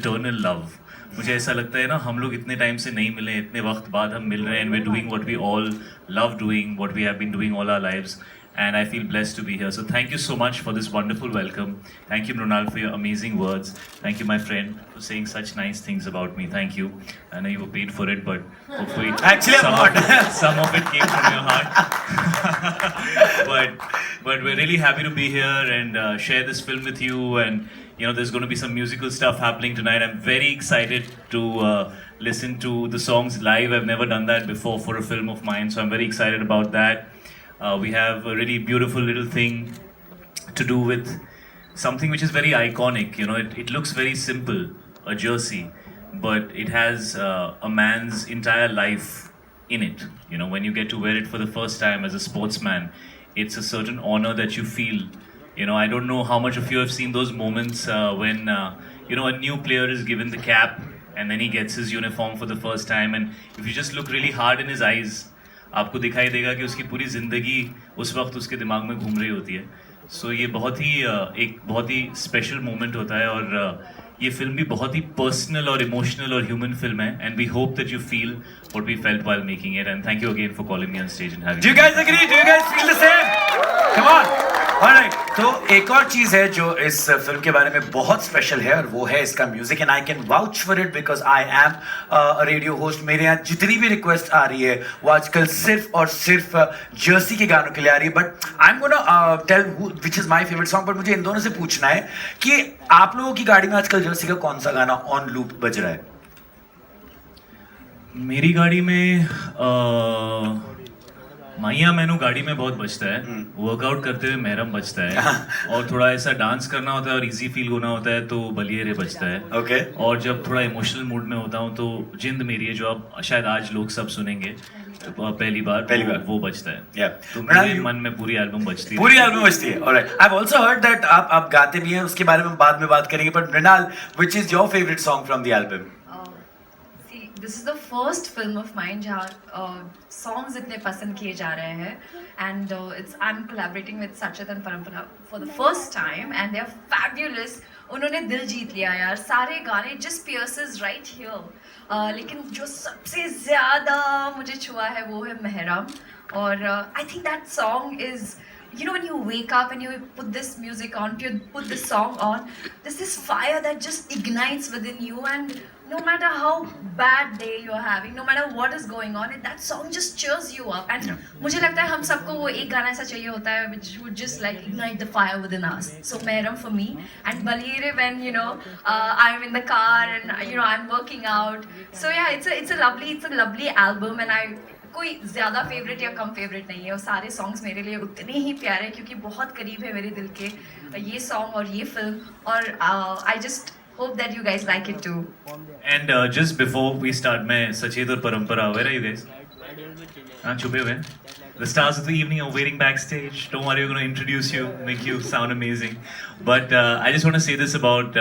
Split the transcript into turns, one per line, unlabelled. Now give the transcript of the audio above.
Eternal love. मुझे ऐसा लगता है ना, हम लोग इतने टाइम से नहीं मिले, इतने वक्त बाद हम मिल रहे हैं, and we're doing what we all love doing, what we have been doing all our lives, and I feel blessed to be here. So thank you so much for this wonderful welcome. Thank you, Mrunal, for your amazing words. Thank you, my friend, for saying such nice things about me. Thank you. I know you were paid for it, but hopefully
Actually, I'm not.
some of it came from your heart. but we're really happy to be here and share this film with you. And you know, there's going to be some musical stuff happening tonight. I'm very excited to listen to the songs live. I've never done that before for a film of mine, so I'm very excited about that. We have a really beautiful little thing to do with something which is very iconic. You know, it looks very simple, a jersey, but it has a man's entire life in it. You know, when you get to wear it for the first time as a sportsman, it's a certain honor that you feel. You know, I don't know how much of you have seen those moments when, you know, a new player is given the cap and then he gets his uniform for the first time, and if you just look really hard in his eyes, आपको दिखाई देगा कि उसकी पूरी ज़िंदगी उस वक्त उसके दिमाग में घूम रही होती है. सो ये बहुत ही एक बहुत ही स्पेशल मोमेंट होता है, और ये फिल्म भी बहुत ही पर्सनल और इमोशनल और ह्यूमन फिल्म है, and we hope that you feel what we felt while making it. And thank you again for calling me on stage and having.
Do you guys agree? Do you guys feel the same? Come on. Alright. तो एक और चीज है जो इस film के बारे में बहुत स्पेशल है, और वो है इसका music. And I can vouch for it because I am a radio host. मेरे यहाँ जितनी भी रिक्वेस्ट आ रही है वो आजकल सिर्फ और सिर्फ जर्सी के गानों के लिए आ रही है. But I am gonna tell which is my favourite song. But मुझे इन दोनों से पूछना है कि आप लोगों की गाड़ी में आजकल जर्सी का कौन सा गाना ऑन लूप बज रहा है?
मेरी गाड़ी में माइया मैनू गाड़ी में बहुत बजता है. वर्कआउट करते हुए महरम बजता है, और थोड़ा ऐसा डांस करना होता है और इजी फील होना होता है तो बलिएरे बजता है.
Okay.
और जब थोड़ा इमोशनल मूड में होता हूँ तो जिंद मेरी है, जो अब शायद आज लोग सब सुनेंगे पहली बार वो बजता है.
Yeah.
तो मेरे मन में पूरी एल्बम बजती है.
पूरी एल्बम बजती है. Alright. I have also heard that आप गाते भी हैं, उसके बारे में बाद में बात करेंगे. But Mrunal, which is your favourite song from the album?
This is the first film of mine जहाँ सॉन्ग्स इतने पसंद किए जा रहे हैं, and it's I am collaborating with Sachet and Parampara for the first time, and they are fabulous. उन्होंने दिल जीत लिया यार. सारे गाने जस्ट पियर्सेस राइट हियर. लेकिन जो सबसे ज़्यादा मुझे छुआ है वो है महरम. और I think that song is, you know, when you wake up and you put this music on, you put this song on, there's this fire that just ignites within you, and no matter how bad day you're having, no matter what is going on, that song just cheers you up. And मुझे लगता है हम सबको वो एक गाना ऐसा चाहिए होता है which would just like ignite the fire within us. So Mehram for me, and Baliyere when, you know, I'm in the car and you know I'm working out. So yeah, it's a lovely album, and I कोई ज़्यादा favourite या कम favourite नहीं है. और सारे songs मेरे लिए उतने ही प्यारे हैं क्योंकि बहुत करीब है मेरे दिल के ये सॉन्ग और ये फिल्म. और I just hope that you guys like it too.
And just before we start, मैं सचेत और परंपरा, where are you guys? हाँ, छुपे हुए. The stars of the evening are waiting backstage. Don't worry, we're going to introduce you, make you sound amazing. But I just want to say this about